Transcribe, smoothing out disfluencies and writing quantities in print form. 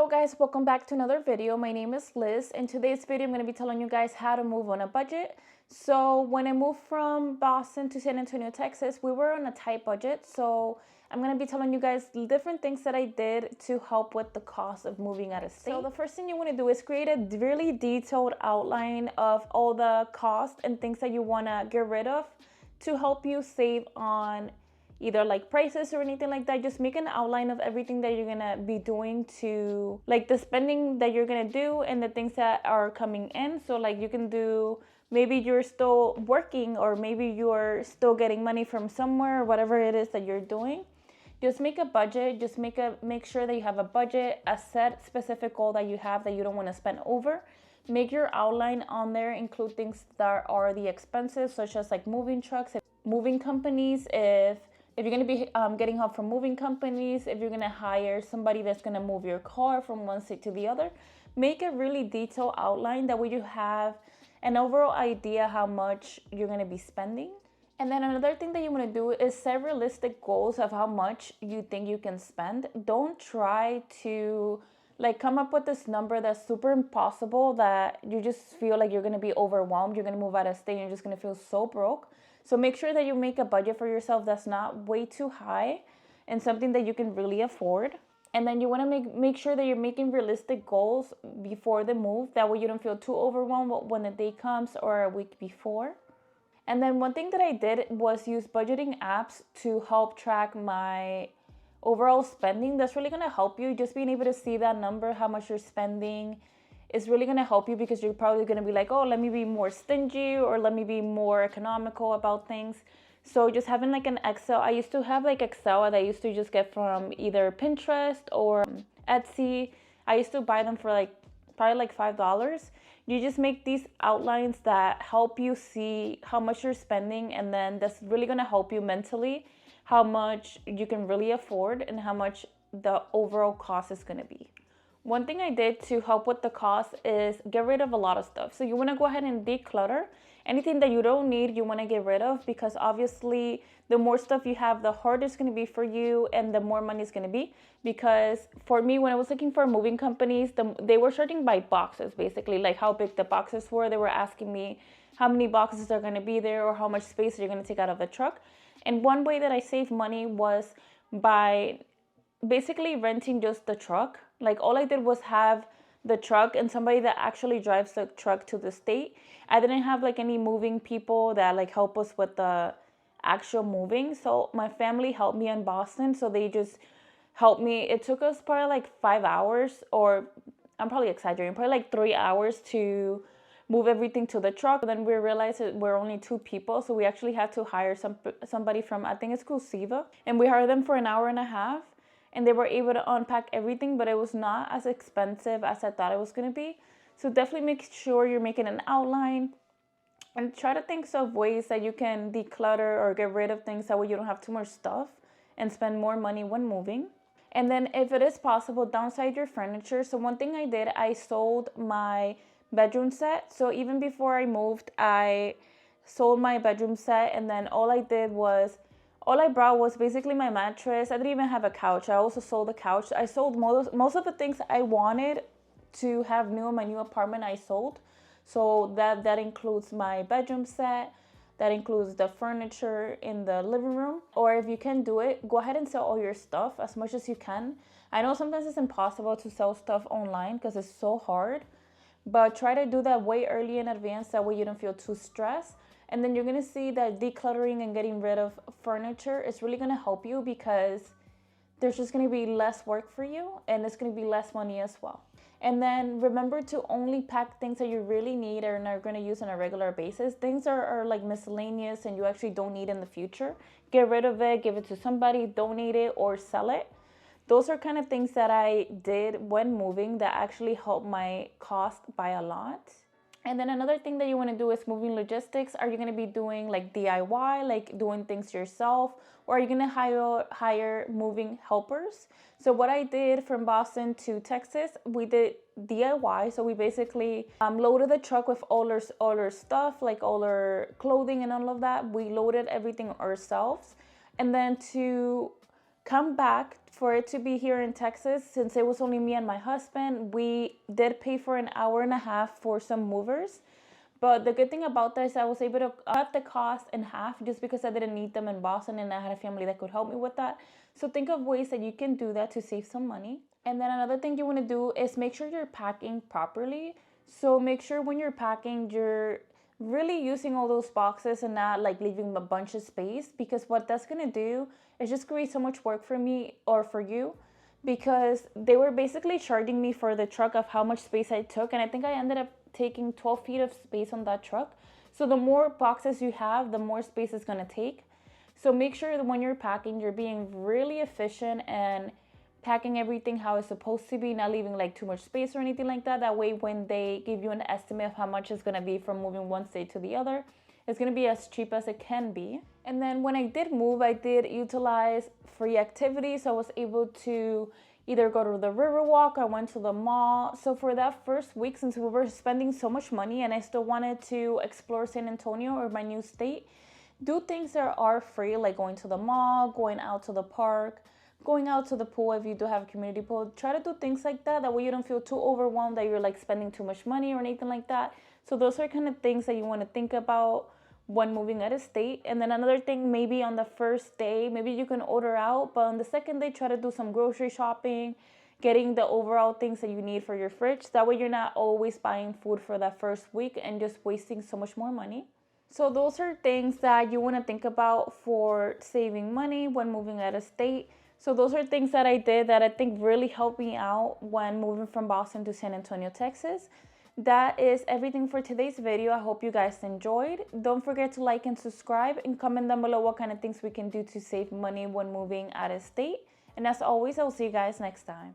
Hello guys, welcome back to another video. My name is Liz. In today's video, I'm going to be telling you guys how to move on a budget. So when I moved from Boston to San Antonio, Texas, we were on a tight budget. So I'm going to be telling you guys different things that I did to help with the cost of moving out of state. So the first thing you want to do is create a really detailed outline of all the costs and things that you want to get rid of to help you save on either like prices or anything like that. Just make an outline of everything that you're gonna be doing, to like the spending that you're gonna do and the things that are coming in. So like you can do, maybe you're still working or maybe you're still getting money from somewhere, or whatever it is that you're doing. Just make a budget. Just make sure that you have a budget, a set specific goal that you have that you don't want to spend over. Make your outline on there, include things that are the expenses, such as like moving trucks, moving companies, if you're going to be getting help from moving companies, if you're going to hire somebody that's going to move your car from one state to the other. Make a really detailed outline. That way you have an overall idea how much you're going to be spending. And then another thing that you want to do is set realistic goals of how much you think you can spend. Don't try to like come up with this number that's super impossible that you just feel like you're going to be overwhelmed. You're going to move out of state and you're just going to feel so broke. So make sure that you make a budget for yourself that's not way too high and something that you can really afford. And then you want to make sure that you're making realistic goals before the move. That way you don't feel too overwhelmed when the day comes or a week before. And then one thing that I did was use budgeting apps to help track my overall spending. That's really going to help you. Just being able to see that number, how much you're spending, is really going to help you, because you're probably going to be like, oh, let me be more stingy or let me be more economical about things. So just having like an Excel. I used to have like Excel that I used to just get from either Pinterest or Etsy. I used to buy them for like probably like $5. You just make these outlines that help you see how much you're spending, and then that's really going to help you mentally how much you can really afford and how much the overall cost is going to be. One thing I did to help with the cost is get rid of a lot of stuff. So you want to go ahead and declutter. Anything that you don't need, you want to get rid of, because obviously the more stuff you have, the harder it's going to be for you and the more money it's going to be. Because for me, when I was looking for moving companies, they were charging by boxes, basically, like how big the boxes were. They were asking me how many boxes are going to be there or how much space you're going to take out of the truck. And one way that I saved money was by basically renting just the truck. Like all I did was have the truck and somebody that actually drives the truck to the state. I didn't have like any moving people that like help us with the actual moving. So my family helped me in Boston. So they just helped me. It took us probably like 5 hours, or I'm probably exaggerating, probably like 3 hours to move everything to the truck. Then we realized that we're only 2 people. So we actually had to hire somebody from, I think it's Cursiva. And we hired them for an hour and a half. And they were able to unpack everything, but it was not as expensive as I thought it was going to be. So definitely make sure you're making an outline and try to think of ways that you can declutter or get rid of things, that way you don't have too much stuff and spend more money when moving. And then if it is possible, downsize your furniture. So one thing I did, I sold my bedroom set. So even before I moved, I sold my bedroom set, and then all I brought was basically my mattress. I didn't even have a couch. I also sold the couch. I sold most of the things I wanted to have new in my new apartment. I sold. So that includes my bedroom set. That includes the furniture in the living room. Or if you can do it, go ahead and sell all your stuff as much as you can. I know sometimes it's impossible to sell stuff online because it's so hard. But try to do that way early in advance. That way you don't feel too stressed. And then you're going to see that decluttering and getting rid of furniture is really going to help you, because there's just going to be less work for you and it's going to be less money as well. And then remember to only pack things that you really need and are going to use on a regular basis. Things are like miscellaneous and you actually don't need in the future. Get rid of it, give it to somebody, donate it, or sell it. Those are kind of things that I did when moving that actually helped my cost by a lot. And then another thing that you want to do is moving logistics. Are you going to be doing like DIY, like doing things yourself, or are you going to hire moving helpers? So what I did from Boston to Texas, we did DIY. So we basically loaded the truck with all our stuff, like all our clothing and all of that. We loaded everything ourselves. And then to come back for it to be here in Texas. Since it was only me and my husband, we did pay for an hour and a half for some movers. But the good thing about this, I was able to cut the cost in half just because I didn't need them in Boston and I had a family that could help me with that. So think of ways that you can do that to save some money. And then another thing you want to do is make sure you're packing properly. So make sure when you're packing, you're really using all those boxes and not like leaving a bunch of space, because what that's going to do is just create so much work for me or for you, because they were basically charging me for the truck of how much space I took, and I think I ended up taking 12 feet of space on that truck. So the more boxes you have, the more space it's going to take. So make sure that when you're packing, you're being really efficient and packing everything how it's supposed to be, not leaving like too much space or anything like that. That way when they give you an estimate of how much it's going to be from moving one state to the other, it's going to be as cheap as it can be. And then when I did move, I did utilize free activities. I was able to either go to the Riverwalk, I went to the mall. So for that first week, since we were spending so much money and I still wanted to explore San Antonio or my new state, do things that are free, like going to the mall, going out to the park, going out to the pool if you do have a community pool. Try to do things like that. That way you don't feel too overwhelmed that you're like spending too much money or anything like that. So those are kind of things that you want to think about when moving out of state. And then another thing, maybe on the first day, maybe you can order out, but on the second day, try to do some grocery shopping, getting the overall things that you need for your fridge. That way you're not always buying food for that first week and just wasting so much more money. So those are things that you want to think about for saving money when moving out of state. So those are things that I did that I think really helped me out when moving from Boston to San Antonio, Texas. That is everything for today's video. I hope you guys enjoyed. Don't forget to like and subscribe and comment down below what kind of things we can do to save money when moving out of state. And as always, I will see you guys next time.